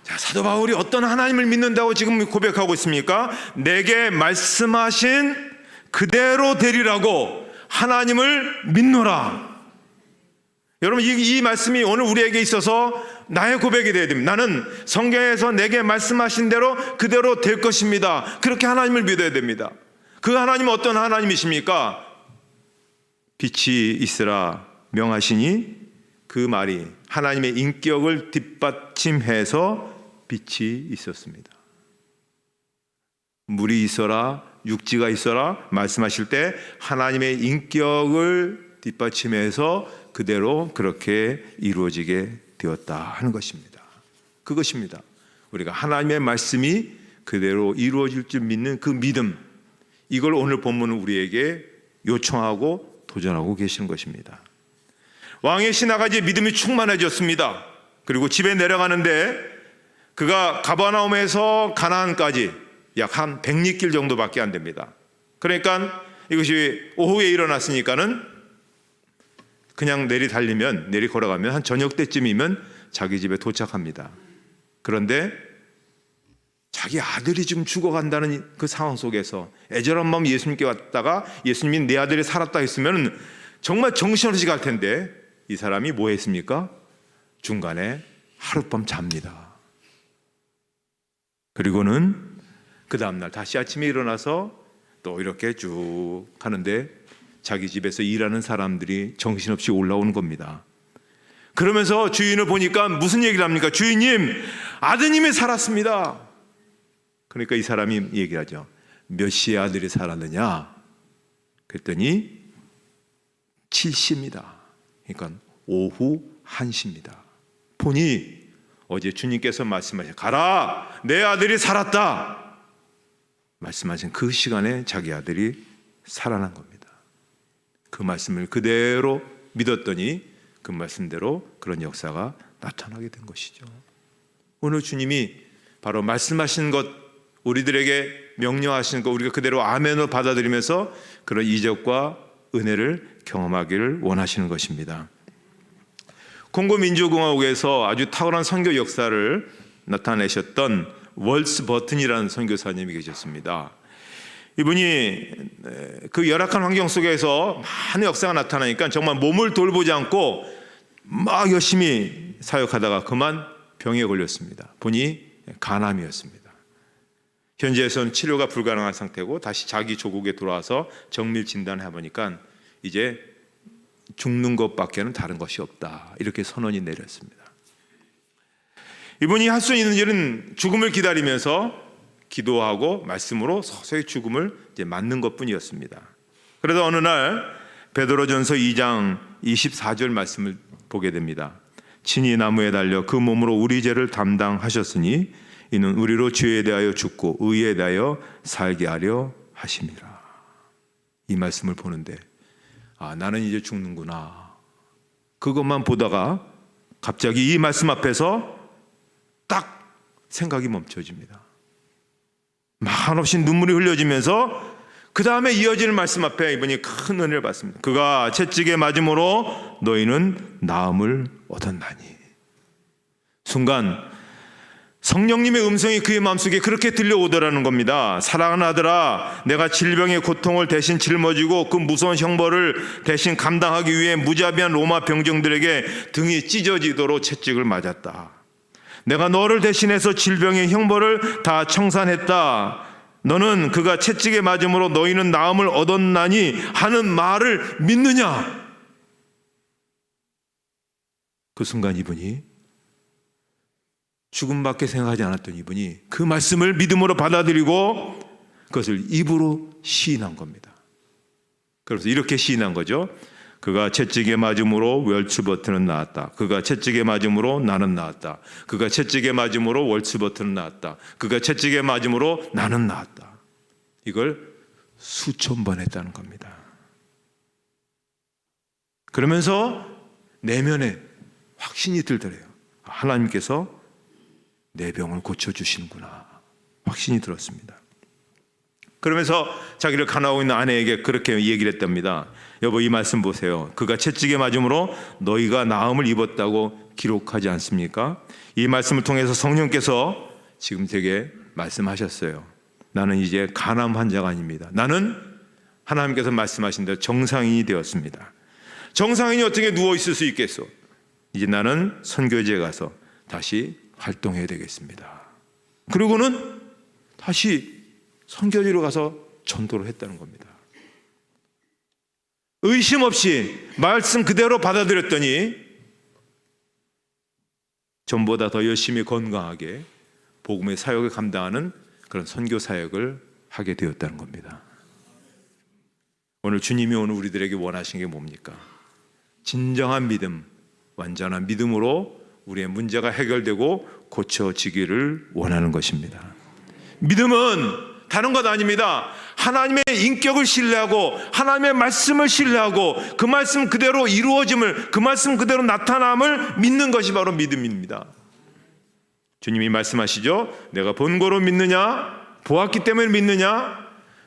자, 사도 바울이 어떤 하나님을 믿는다고 지금 고백하고 있습니까? 내게 말씀하신 그대로 되리라고 하나님을 믿노라. 여러분, 이 말씀이 오늘 우리에게 있어서 나의 고백이 되어야 됩니다. 나는 성경에서 내게 말씀하신 대로 그대로 될 것입니다. 그렇게 하나님을 믿어야 됩니다. 그 하나님은 어떤 하나님이십니까? 빛이 있으라 명하시니 그 말이 하나님의 인격을 뒷받침해서 빛이 있었습니다. 물이 있어라, 육지가 있어라 말씀하실 때 하나님의 인격을 뒷받침해서 그대로 그렇게 이루어지게 되었다 하는 것입니다. 그것입니다. 우리가 하나님의 말씀이 그대로 이루어질 줄 믿는 그 믿음, 이걸 오늘 본문은 우리에게 요청하고 도전하고 계시는 것입니다. 왕의 신하가 이제 믿음이 충만해졌습니다. 그리고 집에 내려가는데 그가 가버나움에서 가나안까지 약 한 100리길 정도밖에 안 됩니다. 그러니까 이것이 오후에 일어났으니까는 그냥 내리 걸어가면 한 저녁 때쯤이면 자기 집에 도착합니다. 그런데 자기 아들이 지금 죽어간다는 그 상황 속에서 애절한 마음 예수님께 왔다가 예수님이 내 아들이 살았다 했으면 정말 정신없이 갈 텐데 이 사람이 뭐 했습니까? 중간에 하룻밤 잡니다. 그리고는 그 다음날 다시 아침에 일어나서 또 이렇게 쭉 하는데 자기 집에서 일하는 사람들이 정신없이 올라오는 겁니다. 그러면서 주인을 보니까 무슨 얘기를 합니까? 주인님, 아드님이 살았습니다. 그러니까 이 사람이 얘기를 하죠. 몇 시에 아들이 살았느냐? 그랬더니 7시입니다. 그러니까 오후 1시입니다. 보니 어제 주님께서 말씀하신 가라 내 아들이 살았다 말씀하신 그 시간에 자기 아들이 살아난 겁니다. 그 말씀을 그대로 믿었더니 그 말씀대로 그런 역사가 나타나게 된 것이죠. 오늘 주님이 바로 말씀하신 것, 우리들에게 명령하신 것 우리가 그대로 아멘으로 받아들이면서 그런 이적과 은혜를 경험하기를 원하시는 것입니다. 콩고 민주공화국에서 아주 탁월한 선교 역사를 나타내셨던 월스 버튼이라는 선교사님이 계셨습니다. 이분이 그 열악한 환경 속에서 많은 역사가 나타나니까 정말 몸을 돌보지 않고 막 열심히 사역하다가 그만 병에 걸렸습니다. 보니 간암이었습니다. 현지에서는 치료가 불가능한 상태고 다시 자기 조국에 돌아와서 정밀 진단을 해보니까 이제 죽는 것밖에는 다른 것이 없다 이렇게 선언이 내렸습니다. 이분이 할 수 있는 일은 죽음을 기다리면서 기도하고 말씀으로 서서히 죽음을 이제 맞는 것뿐이었습니다. 그러다 어느 날 베드로전서 2장 24절 말씀을 보게 됩니다. 친히 나무에 달려 그 몸으로 우리 죄를 담당하셨으니 이는 우리로 죄에 대하여 죽고 의에 대하여 살게 하려 하심이라. 이 말씀을 보는데 나는 이제 죽는구나. 그것만 보다가 갑자기 이 말씀 앞에서 딱 생각이 멈춰집니다. 한없이 눈물이 흘려지면서 그 다음에 이어지는 말씀 앞에 이분이 큰 은혜를 받습니다. 그가 채찍에 맞음으로 너희는 나음을 얻었나니. 순간 성령님의 음성이 그의 마음속에 그렇게 들려오더라는 겁니다. 사랑하는 아들아, 내가 질병의 고통을 대신 짊어지고 그 무서운 형벌을 대신 감당하기 위해 무자비한 로마 병정들에게 등이 찢어지도록 채찍을 맞았다. 내가 너를 대신해서 질병의 형벌을 다 청산했다. 너는 그가 채찍에 맞음으로 너희는 나음을 얻었나니 하는 말을 믿느냐? 그 순간 이분이 죽음밖에 생각하지 않았던 이분이 그 말씀을 믿음으로 받아들이고 그것을 입으로 시인한 겁니다. 그래서 이렇게 시인한 거죠. 그가 채찍에 맞음으로 월츠버튼은 나았다. 그가 채찍에 맞음으로 나는 나았다. 그가 채찍에 맞음으로 월츠버튼은 나았다. 그가 채찍에 맞음으로 나는 나았다. 이걸 수천 번 했다는 겁니다. 그러면서 내면에 확신이 들더래요. 하나님께서 내 병을 고쳐주시는구나. 확신이 들었습니다. 그러면서 자기를 간호하고 있는 아내에게 그렇게 얘기를 했답니다. 여보, 이 말씀 보세요. 그가 채찍에 맞음으로 너희가 나음을 입었다고 기록하지 않습니까? 이 말씀을 통해서 성령께서 지금 제게 말씀하셨어요. 나는 이제 간암 환자가 아닙니다. 나는 하나님께서 말씀하신 대로 정상인이 되었습니다. 정상인이 어떻게 누워있을 수 있겠소? 이제 나는 선교지에 가서 다시 활동해야 되겠습니다. 그리고는 다시 선교지로 가서 전도를 했다는 겁니다. 의심 없이 말씀 그대로 받아들였더니 전보다 더 열심히 건강하게 복음의 사역을 감당하는 그런 선교 사역을 하게 되었다는 겁니다. 오늘 주님이 오늘 우리들에게 원하시는 게 뭡니까? 진정한 믿음, 완전한 믿음으로 우리의 문제가 해결되고 고쳐지기를 원하는 것입니다. 믿음은 다른 것 아닙니다. 하나님의 인격을 신뢰하고 하나님의 말씀을 신뢰하고 그 말씀 그대로 이루어짐을, 그 말씀 그대로 나타남을 믿는 것이 바로 믿음입니다. 주님이 말씀하시죠. 내가 본고로 믿느냐? 보았기 때문에 믿느냐?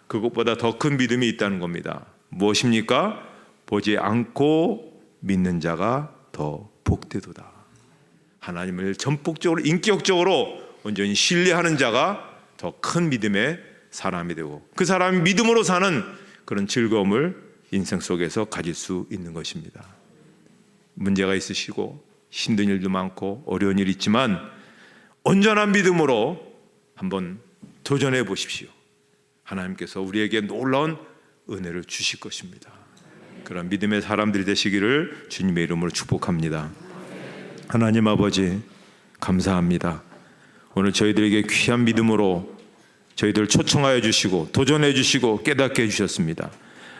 그것보다 더 큰 믿음이 있다는 겁니다. 무엇입니까? 보지 않고 믿는 자가 더 복되도다. 하나님을 전폭적으로 인격적으로 온전히 신뢰하는 자가 더 큰 믿음의 사람이 되고 그 사람이 믿음으로 사는 그런 즐거움을 인생 속에서 가질 수 있는 것입니다. 문제가 있으시고 힘든 일도 많고 어려운 일이 있지만 온전한 믿음으로 한번 도전해 보십시오. 하나님께서 우리에게 놀라운 은혜를 주실 것입니다. 그런 믿음의 사람들이 되시기를 주님의 이름으로 축복합니다. 하나님 아버지 감사합니다. 오늘 저희들에게 귀한 믿음으로 저희들 초청하여 주시고 도전해 주시고 깨닫게 해주셨습니다.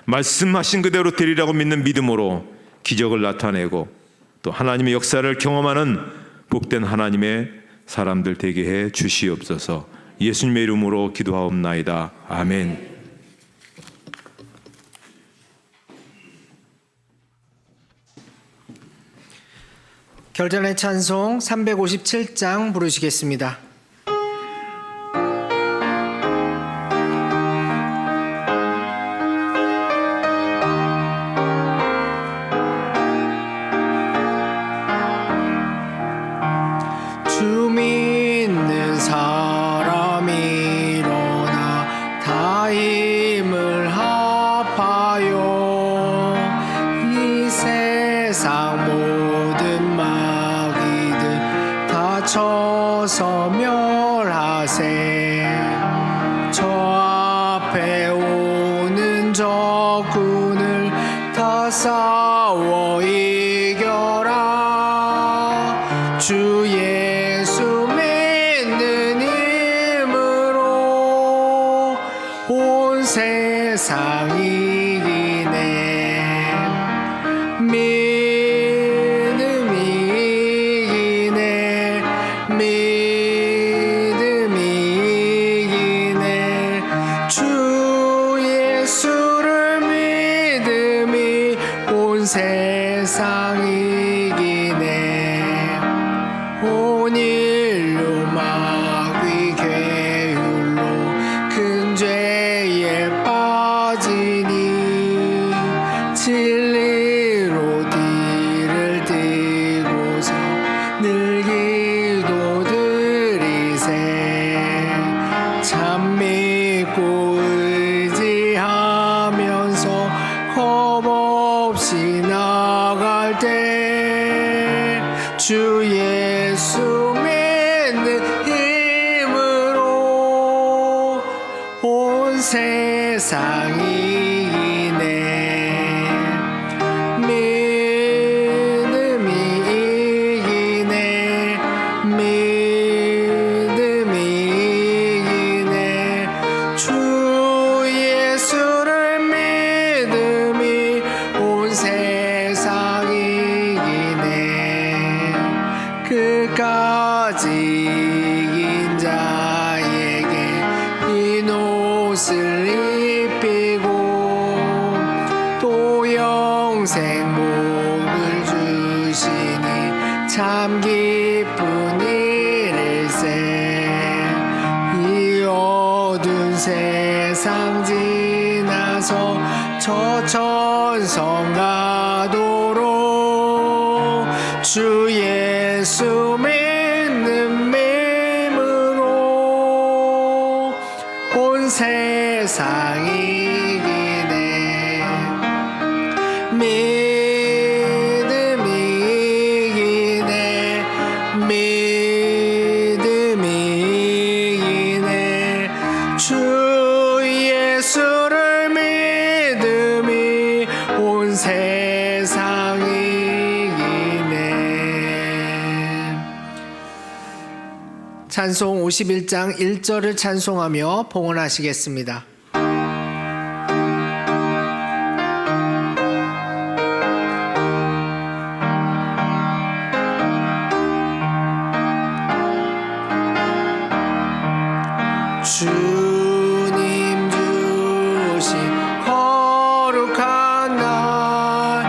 말씀하신 그대로 되리라고 믿는 믿음으로 기적을 나타내고 또 하나님의 역사를 경험하는 복된 하나님의 사람들 되게 해 주시옵소서. 예수님의 이름으로 기도하옵나이다. 아멘. 결전의 찬송 357장 부르시겠습니다. 주 믿는 사람이 일어나 다 힘을 합하여 이 세상 모든 마귀들 다 쳐서 멸하세. 저 앞에 오는 적군을 다 싸워 이겨라. 주 예수 믿는 힘으로 온 세상 이기네. 믿음이 이기네. 믿음이 이기네. 주 예수를 믿음이 온 세상 이기네. 온 인류 마귀 계율로 큰 죄에 빠지니 진리로 뒤를 띠고서 늘 기도드리세. 참 믿고 의지하면서 겁없이 나갈 때 주 예수 믿는 힘으로 온 세상 이기네. 믿음이 이기네. 믿음이 이기네. 주 예수를 믿음이 온 세상 이기네. 끝까지 이긴 자에게 흰 옷을 입히고 또 영생 복을 주시니 참 기쁜 일일세. 이 어두운 세상 지나서 저 천성 가도록 주 예수 믿는 믿음으로 온 세상 이기네. 믿음이 이기네. 믿음이 이기네. 주 예수를 믿음이 온 세상 이기네. 찬송 51장 1절을 찬송하며 봉헌하시겠습니다. 주님 주신 거룩한 날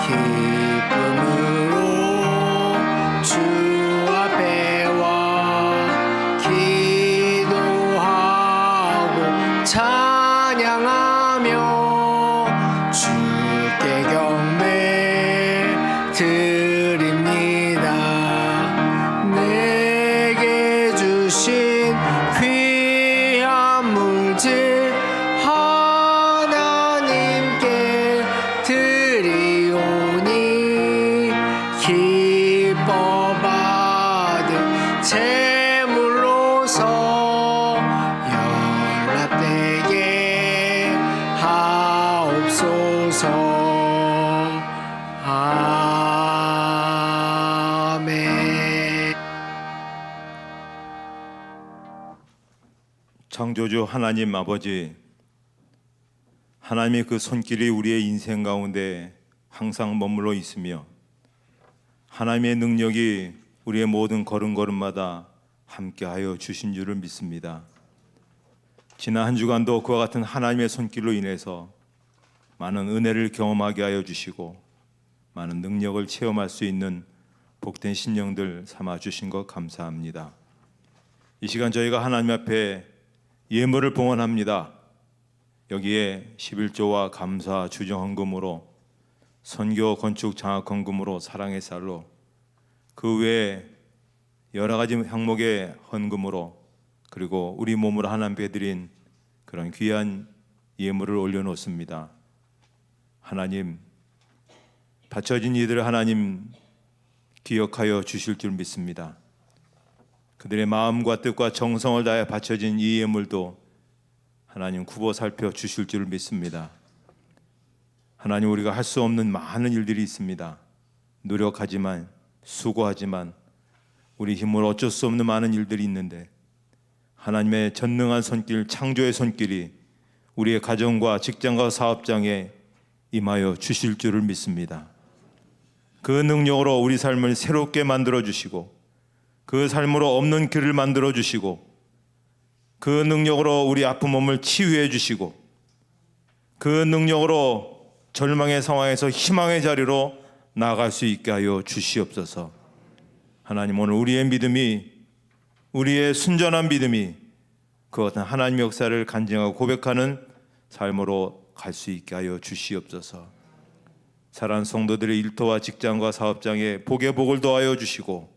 기쁨으로 주 앞에 와 기도하고 찬양하며 주께 경배 드립니다. 내게 주신 귀한 물질 하나님께 드리오니 기뻐 받은 제물로서 연락되게 하옵소서. 아멘. 창조주 하나님 아버지, 하나님의 그 손길이 우리의 인생 가운데 항상 머물러 있으며 하나님의 능력이 우리의 모든 걸음걸음마다 함께하여 주신 줄을 믿습니다. 지난 한 주간도 그와 같은 하나님의 손길로 인해서 많은 은혜를 경험하게 하여 주시고 많은 능력을 체험할 수 있는 복된 심령들 삼아 주신 것 감사합니다. 이 시간 저희가 하나님 앞에 예물을 봉헌합니다. 여기에 11조와 감사 주정 헌금으로, 선교 건축 장학 헌금으로, 사랑의 쌀로, 그 외에 여러 가지 항목의 헌금으로, 그리고 우리 몸으로 하나님께 드린 그런 귀한 예물을 올려놓습니다. 하나님, 바쳐진 이들을 하나님 기억하여 주실 줄 믿습니다. 그들의 마음과 뜻과 정성을 다해 바쳐진 이 예물도 하나님 굽어 살펴 주실 줄 믿습니다. 하나님, 우리가 할 수 없는 많은 일들이 있습니다. 노력하지만, 수고하지만 우리 힘으로 어쩔 수 없는 많은 일들이 있는데 하나님의 전능한 손길, 창조의 손길이 우리의 가정과 직장과 사업장에 임하여 주실 줄을 믿습니다. 그 능력으로 우리 삶을 새롭게 만들어 주시고, 그 삶으로 없는 길을 만들어 주시고, 그 능력으로 우리 아픈 몸을 치유해 주시고, 그 능력으로 절망의 상황에서 희망의 자리로 나아갈 수 있게 하여 주시옵소서. 하나님, 오늘 우리의 믿음이, 우리의 순전한 믿음이 그 어떤 하나님의 역사를 간증하고 고백하는 삶으로 갈 수 있게 하여 주시옵소서. 사랑하는 성도들의 일터와 직장과 사업장에 복의 복을 더하여 주시고,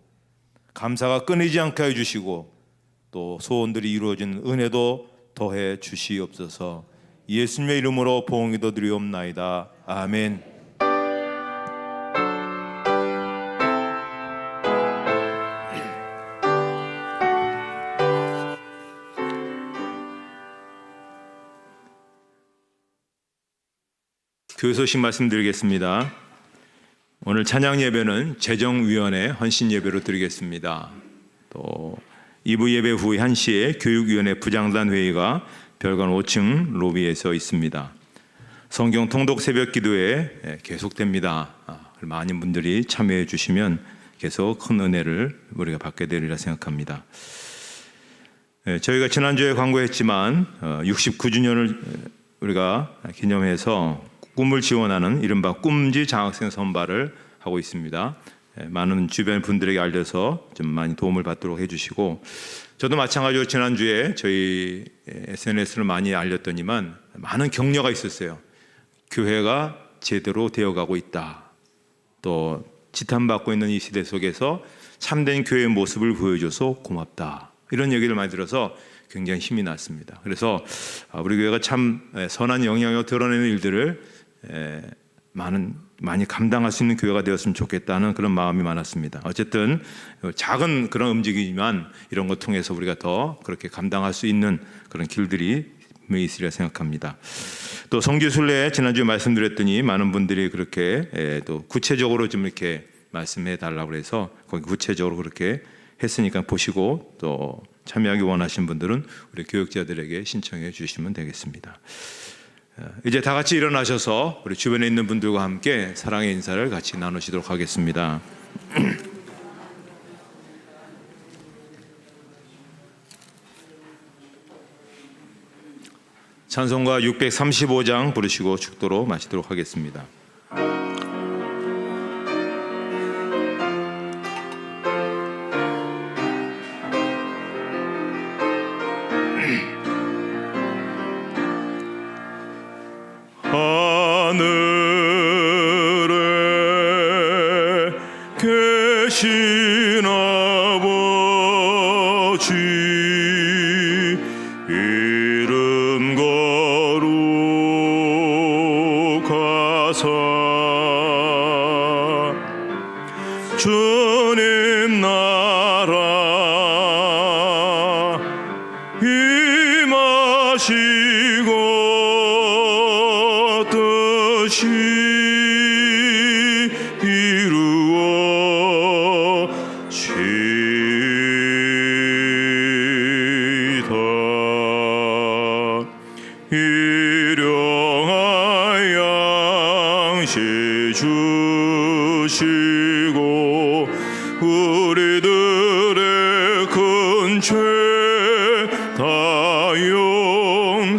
감사가 끊이지 않게 해 주시고, 또 소원들이 이루어지는 은혜도 더해 주시옵소서. 예수님의 이름으로 보응기도 드리옵나이다. 아멘. 교회 소식 말씀드리겠습니다. 오늘 찬양 예배는 재정위원회 헌신 예배로 드리겠습니다. 또 2부 예배 후 1시에 교육위원회 부장단 회의가 별관 5층 로비에서 있습니다. 성경 통독 새벽 기도회 계속됩니다. 많은 분들이 참여해 주시면 계속 큰 은혜를 우리가 받게 되리라 생각합니다. 저희가 지난주에 광고했지만 69주년을 우리가 기념해서 꿈을 지원하는 이른바 꿈지 장학생 선발을 하고 있습니다. 많은 주변 분들에게 알려서 좀 많이 도움을 받도록 해주시고, 저도 마찬가지로 지난주에 저희 SNS를 많이 알렸더니만 많은 격려가 있었어요. 교회가 제대로 되어가고 있다, 또 지탄받고 있는 이 시대 속에서 참된 교회의 모습을 보여줘서 고맙다, 이런 얘기를 많이 들어서 굉장히 힘이 났습니다. 그래서 우리 교회가 참 선한 영향력 드러내는 일들을 많이 감당할 수 있는 교회가 되었으면 좋겠다는 그런 마음이 많았습니다. 어쨌든 작은 그런 움직임이지만 이런 것 통해서 우리가 더 그렇게 감당할 수 있는 그런 길들이 분명히 있으리라 생각합니다. 또 성지순례 지난주에 말씀드렸더니 많은 분들이 그렇게 또 구체적으로 좀 이렇게 말씀해 달라고 해서 거기 구체적으로 그렇게 했으니까 보시고 또 참여하기 원하시는 분들은 우리 교육자들에게 신청해 주시면 되겠습니다. 이제 다 같이 일어나셔서 우리 주변에 있는 분들과 함께 사랑의 인사를 같이 나누시도록 하겠습니다. 찬송가 635장 부르시고 축도로 마치도록 하겠습니다. 하늘에 계신 아버지 이름 거룩하사 주님 나라 임하시고 뜻이 이루어지이다. 죄 다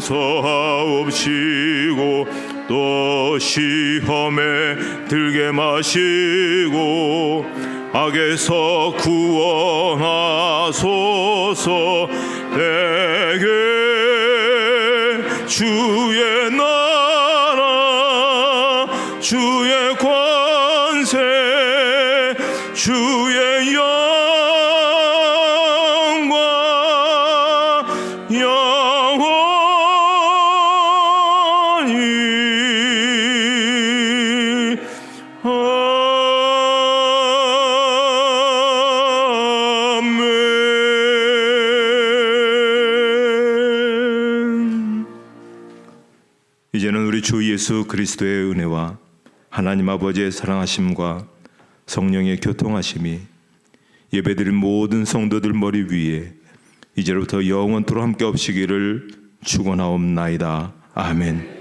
용서하옵시고 또 시험에 들게 마시고 악에서 구원하소서. 내게 주의 나라 주의 권세 주의 영광 영원히 아멘. 이제는 우리 주 예수 그리스도의 은혜와 하나님 아버지의 사랑하심과 성령의 교통하심이 예배드린 모든 성도들 머리 위에 이제로부터 영원토록 함께 없시기를 축원하옵나이다. 아멘.